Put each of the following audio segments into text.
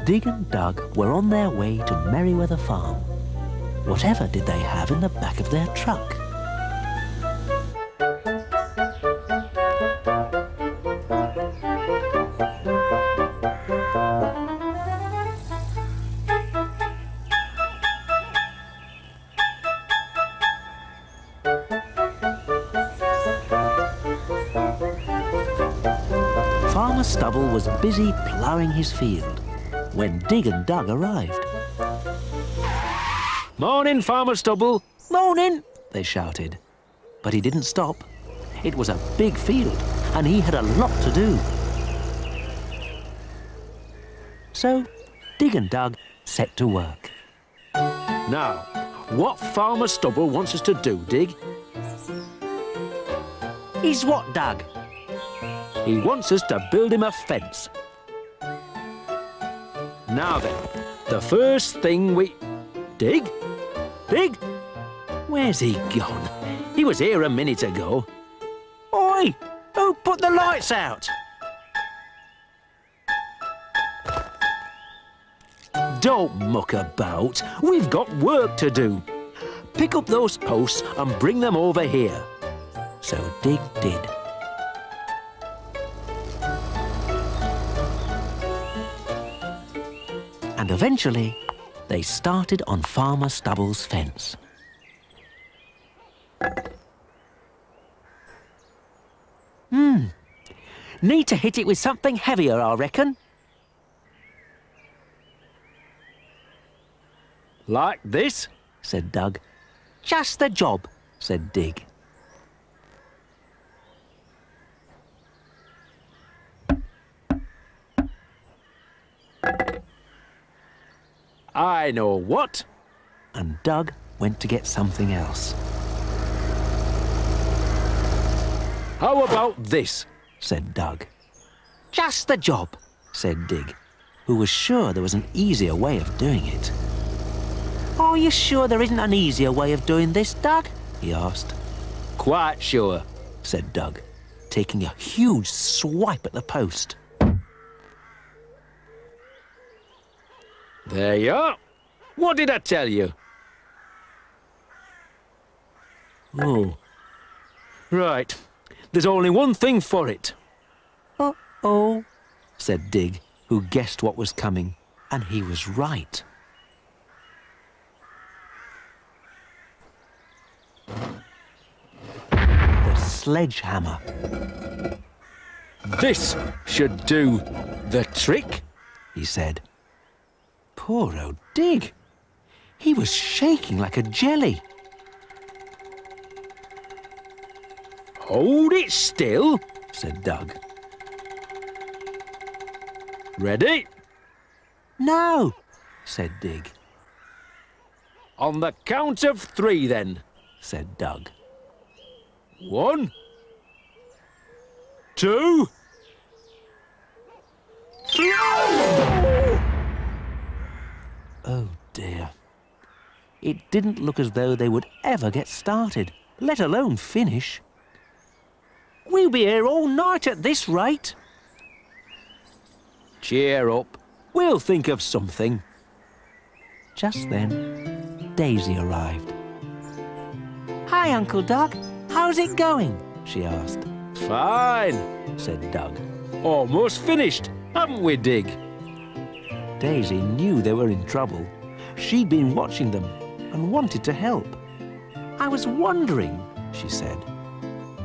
Dig and Dug were on their way to Merryweather Farm. Whatever did they have in the back of their truck? Farmer Stubble was busy ploughing his field when Dig and Dug arrived. Morning, Farmer Stubble. "Morning!" they shouted. But he didn't stop. It was a big field, and he had a lot to do. So Dig and Dug set to work. Now, what Farmer Stubble wants us to do, Dig? "Is what, Dug?" He wants us to build him a fence. Now then, the first thing we... Dig? Dig? Where's he gone? He was here a minute ago. Oi! Who put the lights out? Don't muck about. We've got work to do. Pick up those posts and bring them over here. So Dig did. And eventually, they started on Farmer Stubble's fence. Need to hit it with something heavier, I reckon. Like this? Said Dug. Just the job, said Dig. I know what. And Dug went to get something else. How about this? Said Dug. Just the job, said Dig, who was sure there was an easier way of doing it. Are you sure there isn't an easier way of doing this, Dug? He asked. Quite sure, said Dug, taking a huge swipe at the post. There you are. What did I tell you? Oh. Right. There's only one thing for it. Uh-oh, said Dig, who guessed what was coming, and he was right. The sledgehammer. This should do the trick, he said. Poor old Dig. He was shaking like a jelly. Hold it still, said Dug. Ready? No, said Dig. On the count of 3 then, said Dug. 1, 2, 3. Oh dear. It didn't look as though they would ever get started, let alone finish. We'll be here all night at this rate. Cheer up. We'll think of something. Just then, Daisy arrived. Hi, Uncle Dug. How's it going? She asked. Fine, said Dug. Almost finished, haven't we, Dig? Daisy knew they were in trouble. She'd been watching them and wanted to help. I was wondering, she said,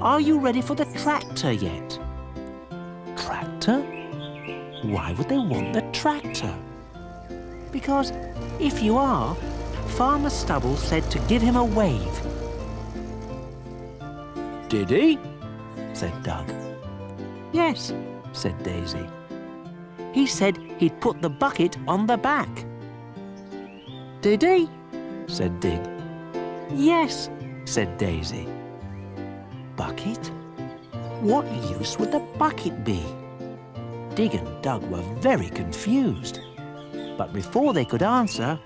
are you ready for the tractor yet? Tractor? Why would they want the tractor? Because if you are, Farmer Stubble said to give him a wave. Did he? Said Dug. Yes, said Daisy. He said he'd put the bucket on the back. Did he? Said Dig. Yes, said Daisy. Bucket? What use would the bucket be? Dig and Dug were very confused. But before they could answer,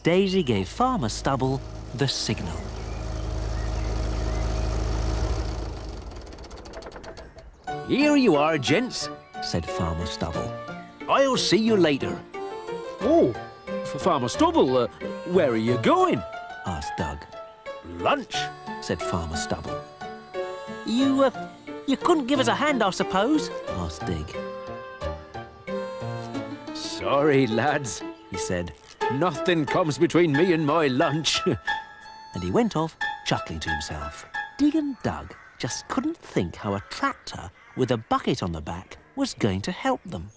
Daisy gave Farmer Stubble the signal. Here you are, gents, said Farmer Stubble. I'll see you later. Oh, Farmer Stubble, where are you going? Asked Doug. Lunch, said Farmer Stubble. You couldn't give us a hand, I suppose? Asked Dig. Sorry, lads, he said. Nothing comes between me and my lunch. And he went off, chuckling to himself. Dig and Doug just couldn't think how a tractor with a bucket on the back was going to help them.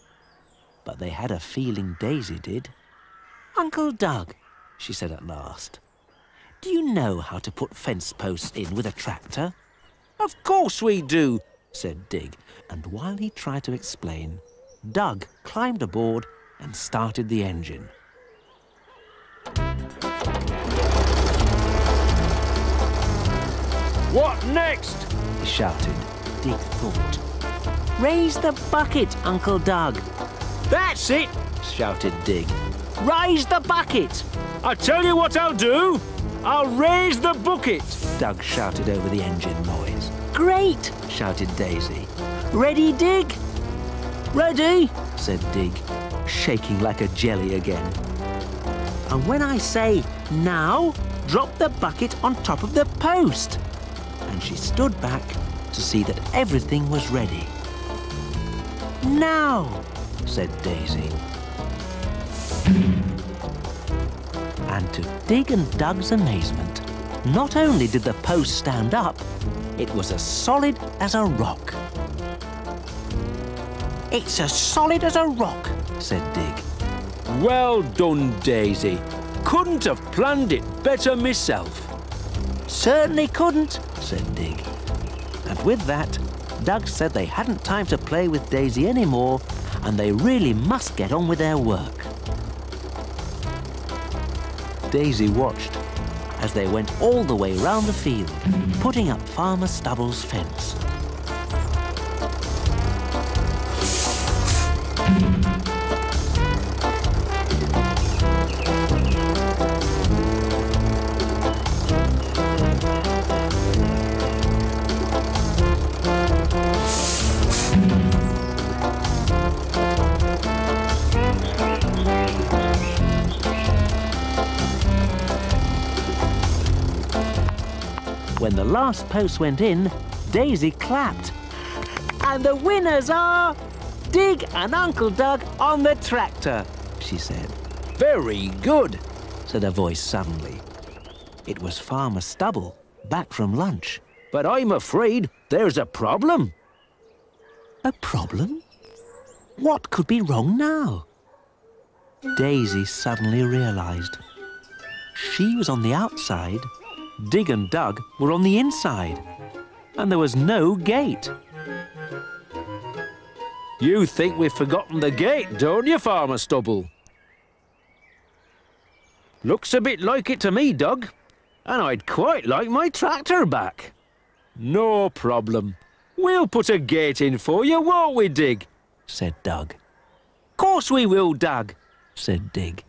But they had a feeling Daisy did. Uncle Doug, she said at last, do you know how to put fence posts in with a tractor? Of course we do, said Dig. And while he tried to explain, Doug climbed aboard and started the engine. What next? He shouted. Dig thought. Raise the bucket, Uncle Doug. That's it, shouted Dig. Raise the bucket! I tell you what I'll do. I'll raise the bucket. Doug shouted over the engine noise. Great, shouted Daisy. Ready, Dig? Ready, said Dig, shaking like a jelly again. And when I say now, drop the bucket on top of the post. And she stood back to see that everything was ready. Now, said Daisy. And to Dig and Doug's amazement, not only did the post stand up, it was as solid as a rock. It's as solid as a rock, said Dig. Well done, Daisy. Couldn't have planned it better myself. Certainly couldn't, said Dig. And with that, Doug said they hadn't time to play with Daisy anymore, and they really must get on with their work. Daisy watched as they went all the way round the field, putting up Farmer Stubble's fence. When the last post went in, Daisy clapped. And the winners are Dig and Uncle Doug on the tractor, she said. Very good, said a voice suddenly. It was Farmer Stubble, back from lunch. But I'm afraid there's a problem. A problem? What could be wrong now? Daisy suddenly realised. She was on the outside, Dig and Doug were on the inside, and there was no gate. You think we've forgotten the gate, don't you, Farmer Stubble? Looks a bit like it to me, Doug, and I'd quite like my tractor back. No problem. We'll put a gate in for you, won't we, Dig? Said Doug. Course we will, Doug, said Dig.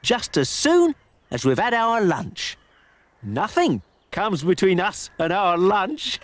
Just as soon as we've had our lunch. Nothing comes between us and our lunch.